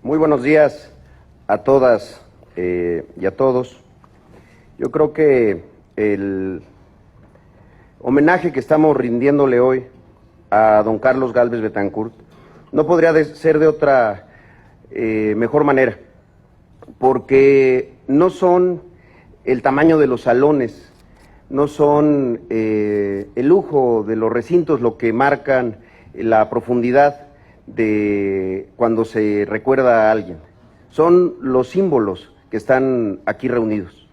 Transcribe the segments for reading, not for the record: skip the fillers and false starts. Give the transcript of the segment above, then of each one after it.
Muy buenos días a todas y a todos. Yo creo que el homenaje que estamos rindiéndole hoy a don Carlos Gálvez Betancourt no podría ser de otra mejor manera, porque no son el tamaño de los salones, no son el lujo de los recintos lo que marcan la profundidad de cuando se recuerda a alguien, son los símbolos que están aquí reunidos.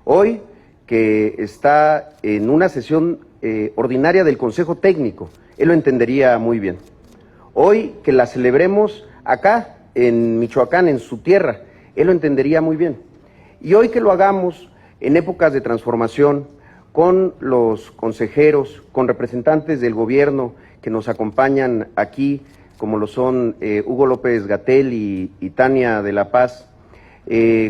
Hoy, que está en una sesión ordinaria del Consejo Técnico, él lo entendería muy bien. Hoy, que la celebremos acá, en Michoacán, en su tierra, él lo entendería muy bien. Y hoy que lo hagamos en épocas de transformación, con los consejeros, con representantes del gobierno que nos acompañan aquí, como lo son Hugo López-Gatell y Tania de la Paz,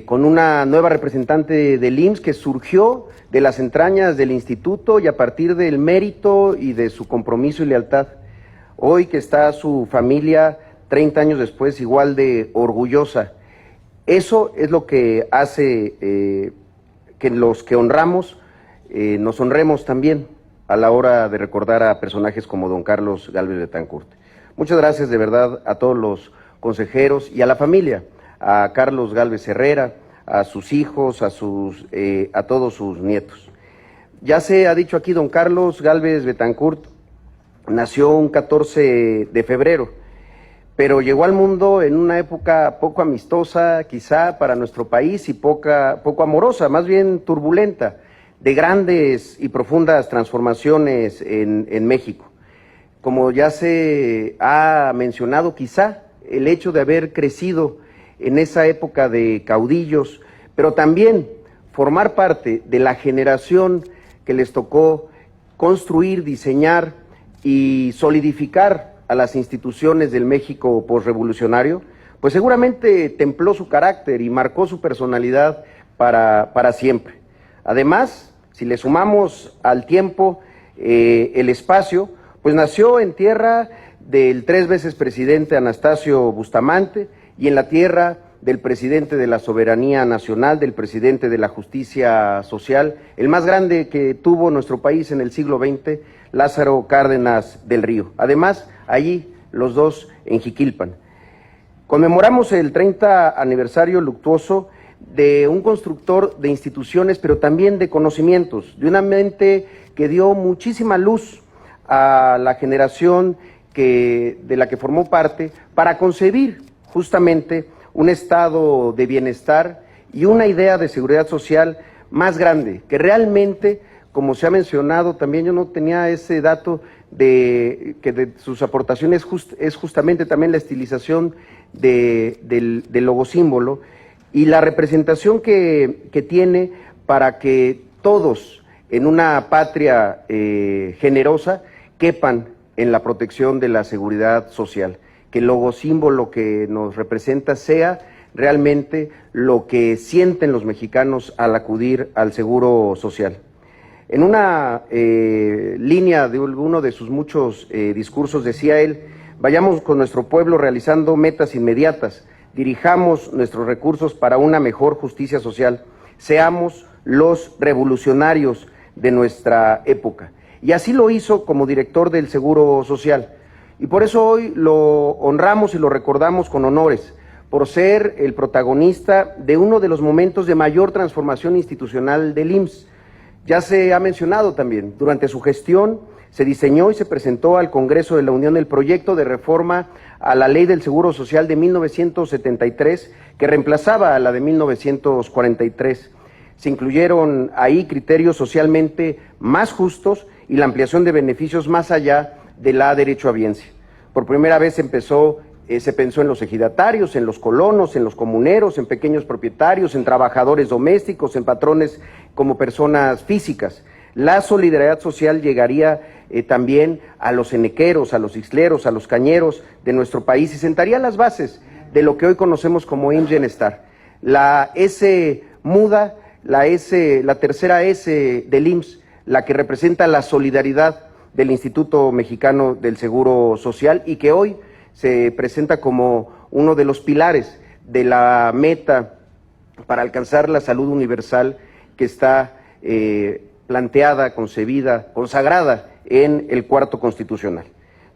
con una nueva representante del IMSS que surgió de las entrañas del instituto y a partir del mérito y de su compromiso y lealtad. Hoy que está su familia 30 años después igual de orgullosa. Eso es lo que hace que los que honramos nos honremos también a la hora de recordar a personajes como don Carlos Gálvez Betancourt. Muchas gracias de verdad a todos los consejeros y a la familia, a Carlos Gálvez Herrera, a sus hijos, a todos sus nietos. Ya se ha dicho aquí, don Carlos Gálvez Betancourt nació un 14 de febrero, pero llegó al mundo en una época poco amistosa quizá para nuestro país y poco amorosa, más bien turbulenta, de grandes y profundas transformaciones en México. Como ya se ha mencionado, quizá el hecho de haber crecido en esa época de caudillos, pero también formar parte de la generación que les tocó construir, diseñar y solidificar a las instituciones del México posrevolucionario, pues seguramente templó su carácter y marcó su personalidad para siempre. Además, si le sumamos al tiempo el espacio, pues nació en tierra del 3 veces presidente Anastasio Bustamante y en la tierra del presidente de la soberanía nacional, del presidente de la justicia social, el más grande que tuvo nuestro país en el siglo XX, Lázaro Cárdenas del Río. Además, allí los dos en Jiquilpan. Conmemoramos el 30 aniversario luctuoso de un constructor de instituciones, pero también de conocimientos, de una mente que dio muchísima luz a la generación de la que formó parte para concebir justamente un estado de bienestar y una idea de seguridad social más grande, que realmente, como se ha mencionado también, yo no tenía ese dato de que de sus aportaciones es justamente también la estilización del logosímbolo y la representación que tiene para que todos en una patria generosa quepan en la protección de la seguridad social, que el logosímbolo que nos representa sea realmente lo que sienten los mexicanos al acudir al seguro social. En una línea de uno de sus muchos discursos decía él: vayamos con nuestro pueblo realizando metas inmediatas, dirijamos nuestros recursos para una mejor justicia social, seamos los revolucionarios de nuestra época. Y así lo hizo como director del Seguro Social. Y por eso hoy lo honramos y lo recordamos con honores, por ser el protagonista de uno de los momentos de mayor transformación institucional del IMSS. Ya se ha mencionado también, durante su gestión se diseñó y se presentó al Congreso de la Unión el proyecto de reforma a la Ley del Seguro Social de 1973, que reemplazaba a la de 1943. Se incluyeron ahí criterios socialmente más justos y la ampliación de beneficios más allá de la derechohabiencia. Por primera vez se pensó en los ejidatarios, en los colonos, en los comuneros, en pequeños propietarios, en trabajadores domésticos, en patrones como personas físicas. La solidaridad social llegaría también a los enequeros, a los ixleros, a los cañeros de nuestro país y sentaría las bases de lo que hoy conocemos como IMSS Bienestar. La S muda, la tercera S del IMSS, la que representa la solidaridad del Instituto Mexicano del Seguro Social y que hoy se presenta como uno de los pilares de la meta para alcanzar la salud universal que está planteada, concebida, consagrada en el Cuarto Constitucional.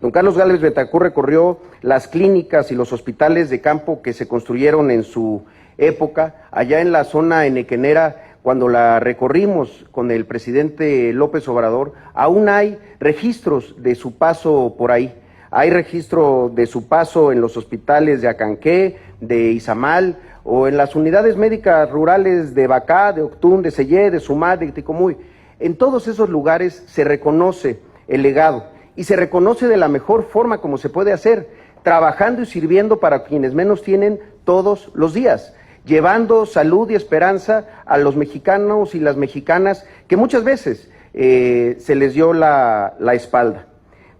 Don Carlos Gálvez Betancur recorrió las clínicas y los hospitales de campo que se construyeron en su época, allá en la zona enequenera. Cuando la recorrimos con el presidente López Obrador, aún hay registros de su paso por ahí. Hay registro de su paso en los hospitales de Acanqué, de Izamal, o en las unidades médicas rurales de Bacá, de Octún, de Sellé, de Sumat, de Ticomuy. En todos esos lugares se reconoce el legado y se reconoce de la mejor forma como se puede hacer, trabajando y sirviendo para quienes menos tienen todos los días, llevando salud y esperanza a los mexicanos y las mexicanas que muchas veces se les dio la espalda.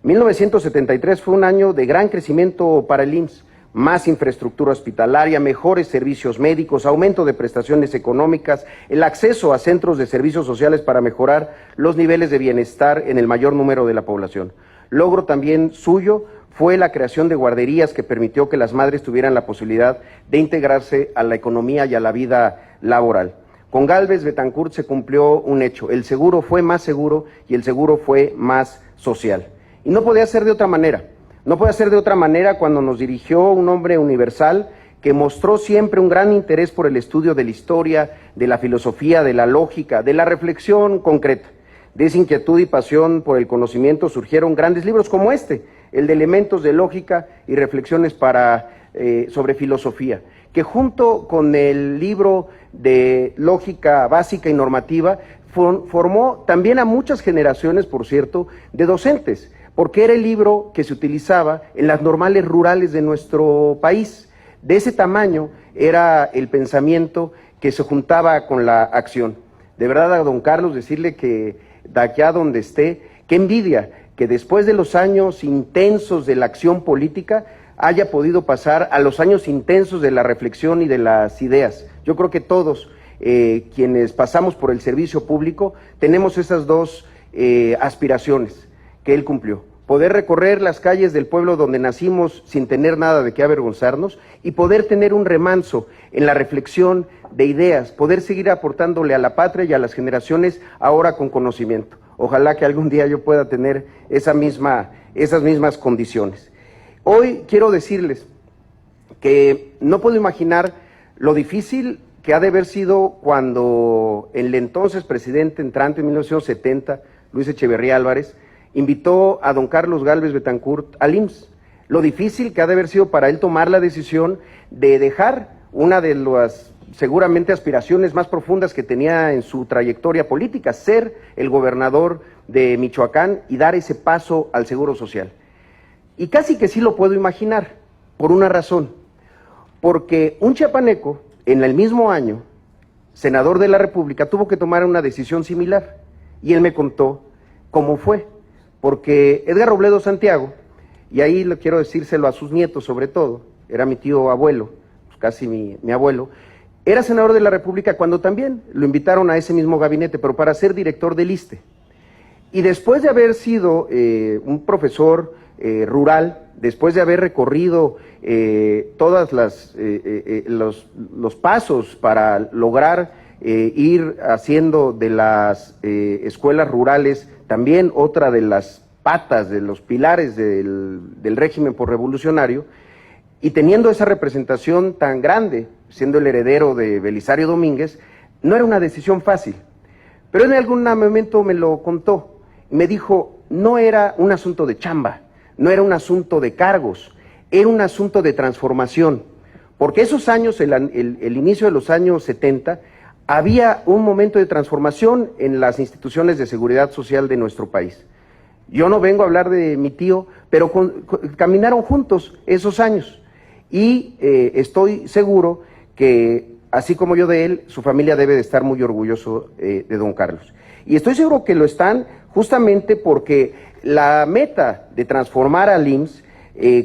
1973 fue un año de gran crecimiento para el IMSS, más infraestructura hospitalaria, mejores servicios médicos, aumento de prestaciones económicas, el acceso a centros de servicios sociales para mejorar los niveles de bienestar en el mayor número de la población. Logro también suyo fue la creación de guarderías que permitió que las madres tuvieran la posibilidad de integrarse a la economía y a la vida laboral. Con Gálvez Betancur se cumplió un hecho: el seguro fue más seguro y el seguro fue más social. Y no podía ser de otra manera. No puede ser de otra manera cuando nos dirigió un hombre universal que mostró siempre un gran interés por el estudio de la historia, de la filosofía, de la lógica, de la reflexión concreta. De esa inquietud y pasión por el conocimiento surgieron grandes libros como este, el de Elementos de Lógica y Reflexiones sobre Filosofía, que junto con el libro de Lógica Básica y Normativa formó también a muchas generaciones, por cierto, de docentes, porque era el libro que se utilizaba en las normales rurales de nuestro país. De ese tamaño era el pensamiento que se juntaba con la acción. De verdad, a don Carlos, decirle que de allá donde esté, qué envidia que después de los años intensos de la acción política haya podido pasar a los años intensos de la reflexión y de las ideas. Yo creo que todos quienes pasamos por el servicio público tenemos esas dos aspiraciones que él cumplió: poder recorrer las calles del pueblo donde nacimos sin tener nada de qué avergonzarnos y poder tener un remanso en la reflexión de ideas, poder seguir aportándole a la patria y a las generaciones ahora con conocimiento. Ojalá que algún día yo pueda tener esas mismas condiciones. Hoy quiero decirles que no puedo imaginar lo difícil que ha de haber sido cuando el entonces presidente entrante en 1970, Luis Echeverría Álvarez, invitó a don Carlos Gálvez Betancur al IMSS. Lo difícil que ha de haber sido para él tomar la decisión de dejar una de las seguramente aspiraciones más profundas que tenía en su trayectoria política, ser el gobernador de Michoacán y dar ese paso al Seguro Social. Y casi que sí lo puedo imaginar, por una razón: porque un chiapaneco, en el mismo año, senador de la República, tuvo que tomar una decisión similar, y él me contó cómo fue. Porque Edgar Robledo Santiago, y ahí lo quiero decírselo a sus nietos sobre todo, era mi tío abuelo, pues casi mi abuelo, era senador de la República cuando también lo invitaron a ese mismo gabinete, pero para ser director del ISSSTE. Y después de haber sido un profesor rural, después de haber recorrido todas los pasos para lograr ir haciendo de las escuelas rurales también otra de las patas, de los pilares del régimen posrevolucionario, y teniendo esa representación tan grande, siendo el heredero de Belisario Domínguez, no era una decisión fácil. Pero en algún momento me lo contó, y me dijo, no era un asunto de chamba, no era un asunto de cargos, era un asunto de transformación, porque esos años, el inicio de los años 70, había un momento de transformación en las instituciones de seguridad social de nuestro país. Yo no vengo a hablar de mi tío, pero caminaron juntos esos años, y estoy seguro que, así como yo de él, su familia debe de estar muy orgulloso de don Carlos. Y estoy seguro que lo están justamente porque la meta de transformar al IMSS,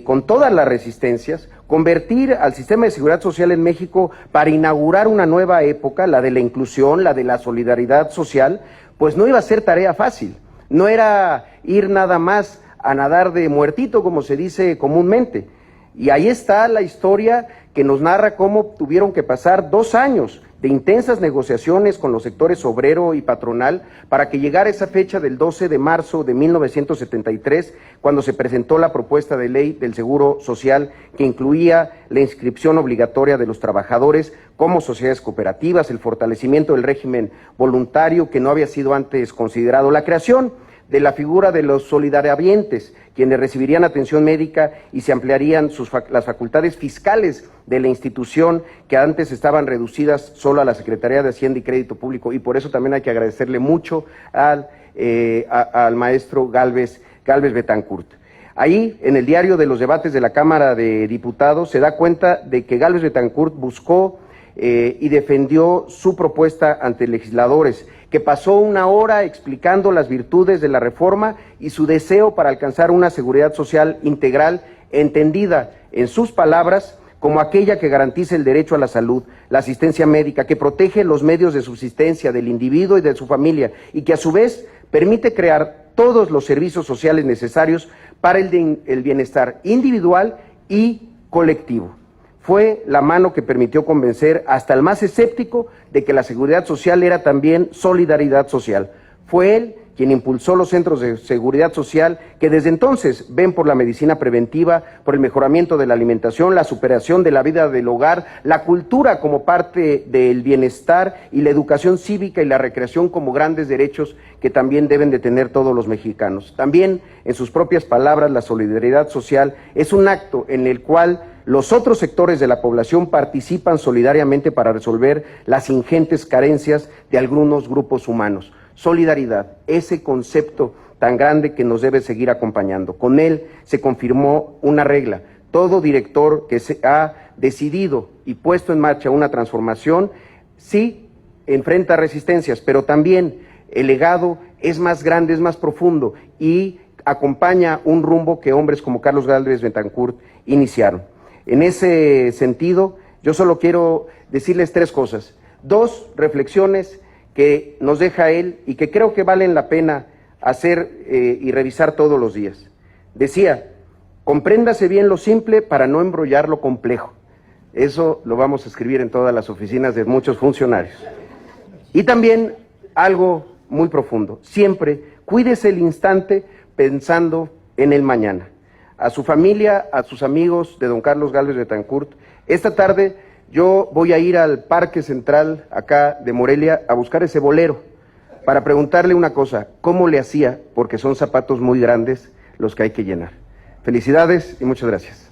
con todas las resistencias, convertir al sistema de seguridad social en México para inaugurar una nueva época, la de la inclusión, la de la solidaridad social, pues no iba a ser tarea fácil. No era ir nada más a nadar de muertito, como se dice comúnmente. Y ahí está la historia que nos narra cómo tuvieron que pasar 2 años de intensas negociaciones con los sectores obrero y patronal para que llegara esa fecha del 12 de marzo de 1973, cuando se presentó la propuesta de ley del Seguro Social que incluía la inscripción obligatoria de los trabajadores como sociedades cooperativas, el fortalecimiento del régimen voluntario que no había sido antes considerado, la creación de la figura de los solidariamente, quienes recibirían atención médica y se ampliarían las facultades fiscales de la institución que antes estaban reducidas solo a la Secretaría de Hacienda y Crédito Público, y por eso también hay que agradecerle mucho al maestro Gálvez Betancourt. Ahí, en el diario de los debates de la Cámara de Diputados, se da cuenta de que Gálvez Betancourt buscó y defendió su propuesta ante legisladores, que pasó 1 hora explicando las virtudes de la reforma y su deseo para alcanzar una seguridad social integral, entendida, en sus palabras, como aquella que garantice el derecho a la salud, la asistencia médica, que protege los medios de subsistencia del individuo y de su familia, y que a su vez permite crear todos los servicios sociales necesarios para el bienestar individual y colectivo. Fue la mano que permitió convencer hasta el más escéptico de que la seguridad social era también solidaridad social. Fue él quien impulsó los centros de seguridad social que desde entonces ven por la medicina preventiva, por el mejoramiento de la alimentación, la superación de la vida del hogar, la cultura como parte del bienestar y la educación cívica y la recreación como grandes derechos que también deben de tener todos los mexicanos. También, en sus propias palabras, la solidaridad social es un acto en el cual los otros sectores de la población participan solidariamente para resolver las ingentes carencias de algunos grupos humanos. Solidaridad, ese concepto tan grande que nos debe seguir acompañando. Con él se confirmó una regla. Todo director que se ha decidido y puesto en marcha una transformación, sí enfrenta resistencias, pero también el legado es más grande, es más profundo y acompaña un rumbo que hombres como Carlos Gálvez Betancourt iniciaron. En ese sentido, yo solo quiero decirles 3 cosas, 2 reflexiones que nos deja él y que creo que valen la pena hacer y revisar todos los días. Decía, compréndase bien lo simple para no embrollar lo complejo. Eso lo vamos a escribir en todas las oficinas de muchos funcionarios. Y también algo muy profundo, siempre cuídese el instante pensando en el mañana. A su familia, a sus amigos de don Carlos Gálvez Betancourt, esta tarde yo voy a ir al Parque Central acá de Morelia a buscar ese bolero para preguntarle una cosa, ¿cómo le hacía? Porque son zapatos muy grandes los que hay que llenar. Felicidades y muchas gracias.